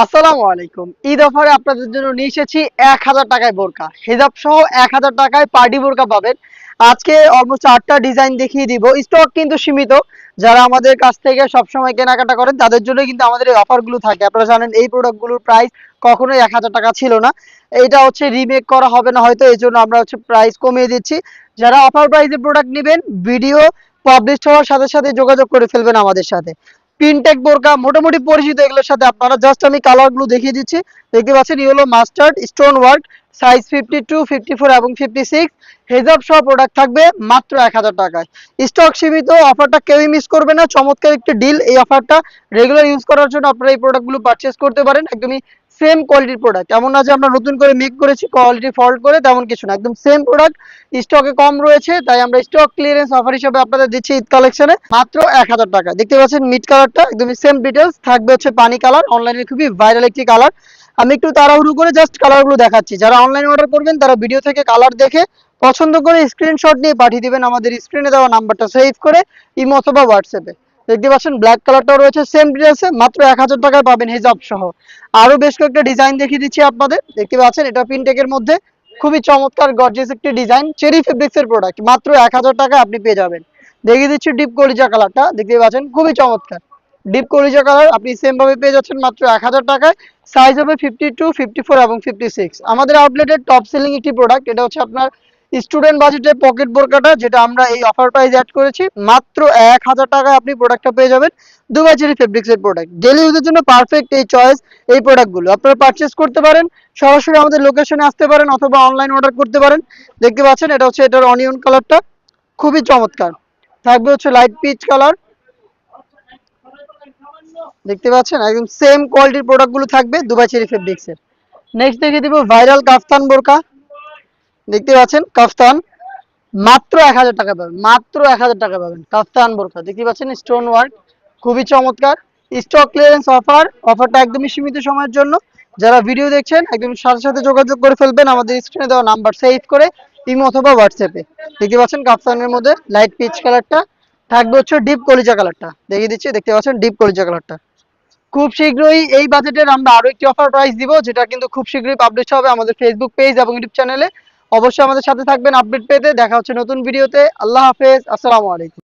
আসসালামু আলাইকুম। ঈদ অফারে আপনাদের জন্য নিয়ে এসেছি 1000 টাকায় বোরকা, হিজাব সহ 1000 টাকায় পার্টি বোরকা পাবেন। আজকে অলমোস্ট 8টা ডিজাইন দেখিয়ে দিব। স্টক কিন্তু সীমিত। যারা আমাদের কাছ থেকে সবসময় কেনাকাটা করেন তাদের জন্য কিন্তু আমাদের এই অফারগুলো থাকে। আপনারা জানেন এই প্রোডাক্টগুলোর প্রাইস কখনোই 1000 টাকা ছিল না। এটা হচ্ছে রিমেক করা হবে না হয়তো, এই জন্য আমরা হচ্ছে প্রাইস কমিয়ে দিচ্ছি। যারা অফার প্রাইসে প্রোডাক্ট নেবেন, ভিডিও পাবলিশ হওয়ার সাথে সাথে যোগাযোগ করে ফেলবেন আমাদের সাথে। পিনটেক বোরকা মোটামুটি পরিচিত, এগুলোর সাথে আপনারা জাস্ট আমি কালারগুলো দেখিয়ে দিচ্ছি। দেখতে পাচ্ছেন yellow mustard stone work, size 52, 54 এবং 56। হেজাব সহ প্রোডাক্ট থাকবে মাত্র 1000 টাকায়। স্টক সীমিত, অফারটা কেউই মিস করবে না। চমৎকার একটি ডিল। এই অফারটা রেগুলার ইউজ করার জন্য আপনারা এই প্রোডাক্টগুলো পারচেজ করতে পারেন। একদমই সেম কোয়ালিটির প্রোডাক্ট, এমন না যে আমরা নতুন করে মেক করেছি কোয়ালিটি ফল্ট করে, তেমন কিছু না। একদম সেম প্রোডাক্ট, স্টকে কম রয়েছে তাই আমরা স্টক ক্লিয়ারেন্স অফার হিসেবে আপনাদের দিচ্ছি ঈদ কালেকশনে মাত্র 1000 টাকা। দেখতে পাচ্ছেন মিড কালারটা একদমই সেম ডিটেলস থাকবে, হচ্ছে পানি কালার, অনলাইনে খুবই ভাইরাল একটি কালার। আমি একটু তাড়াহুড়ো করে জাস্ট কালারগুলো দেখাচ্ছি। যারা অনলাইনে অর্ডার করবেন তারা ভিডিও থেকে কালার দেখে পছন্দ করে স্ক্রিনশট নিয়ে পাঠিয়ে দিবেন আমাদের স্ক্রিনে দেওয়া নাম্বারটা সেভ করে ইমো অথবা হোয়াটসঅ্যাপে। দেখতে পাচ্ছেন ব্ল্যাক কালারটাও রয়েছে সেম ডিটেলসে, মাত্র 1000 টাকায় পাবেন হিজাব সহ। আরো বেশ কয়েকটা ডিজাইন দেখিয়ে দিচ্ছি আপনাদের। দেখতে পাচ্ছেন এটা পিনটেকের মধ্যে খুবই চমৎকার গর্জিয়াস একটি ডিজাইন, চেরি ফেব্রিক্স এর প্রোডাক্ট, মাত্র 1000 টাকায় আপনি পেয়ে যাবেন। দেখিয়ে দিচ্ছি ডিপ কলিজা কালারটা, দেখতে পাচ্ছেন খুবই চমৎকার ডিপ কলিজা কালার, আপনি সেম ভাবে পেয়ে যাচ্ছেন মাত্র 1000 টাকায়। সাইজ হবে 52, 54 এবং 56। আমাদের আউটলেটের টপ সেলিং একটি প্রোডাক্ট, এটা হচ্ছে আপনার স্টুডেন্ট বাজেটের পকেট বোরকাটা, যেটা আমরা এই অফার প্রাইস অ্যাড করেছি। মাত্র 1000 টাকায় আপনি প্রোডাক্টটা পেয়ে যাবেন। দুবাই চেরি ফেব্রিক্স এর প্রোডাক্ট, ডেলি ইউজের জন্য পারফেক্ট এই চয়েস। এই প্রোডাক্টগুলো আপনারা পারচেজ করতে পারেন, সরাসরি আমাদের লোকেশনে আসতে পারেন অথবা অনলাইন অর্ডার করতে পারেন। দেখতে পাচ্ছেন এটা হচ্ছে এটার অনিয়ন কালারটা, খুবই চমৎকার। থাকবে হচ্ছে লাইট পিচ কালার, দেখতে পাচ্ছেন একদম সেম কোয়ালিটির প্রোডাক্টগুলো থাকবে দুবাই চেরি ফেব্রিক্স এর। নেক্সট দেখিয়ে দিব ভাইরাল কাফতান বোরকা। দেখতে পাচ্ছেন কাফতান, মাত্র 1000 টাকা পাবেন, মাত্র 1000 টাকা পাবেন কাফতান বোরকা। দেখতে পাচ্ছেন স্টোন ওয়ার্ক, খুবই চমৎকার। স্টক ক্লিয়ারেন্স অফার, অফারটা একদমই সীমিত সময়ের জন্য। যারা ভিডিও দেখছেন একদম সাথে সাথে যোগাযোগ করে ফেলবেন আমাদের স্ক্রিনে দেওয়া নাম্বার সেভ করে ইমো অথবা হোয়াটসঅ্যাপে। দেখতে পাচ্ছেন কাফতানের মধ্যে লাইট পিচ কালারটা, থাকবে হচ্ছে ডিপ কলিজা কালারটা, দেখিয়ে দিচ্ছি। দেখতে পাচ্ছেন ডিপ কলিজা কালারটা। খুব শীঘ্রই এই বাজেটের আমরা আরো একটি অফার প্রাইস দিব, যেটা কিন্তু খুব শীঘ্রই পাবলিশ হবে আমাদের ফেসবুক পেজ এবং ইউটিউব চ্যানেলে। অবশ্যই আমাদের সাথে থাকবেন আপডেট পেতে। দেখা হচ্ছে নতুন ভিডিওতে। আল্লাহ হাফেজ, আসসালামু আলাইকুম।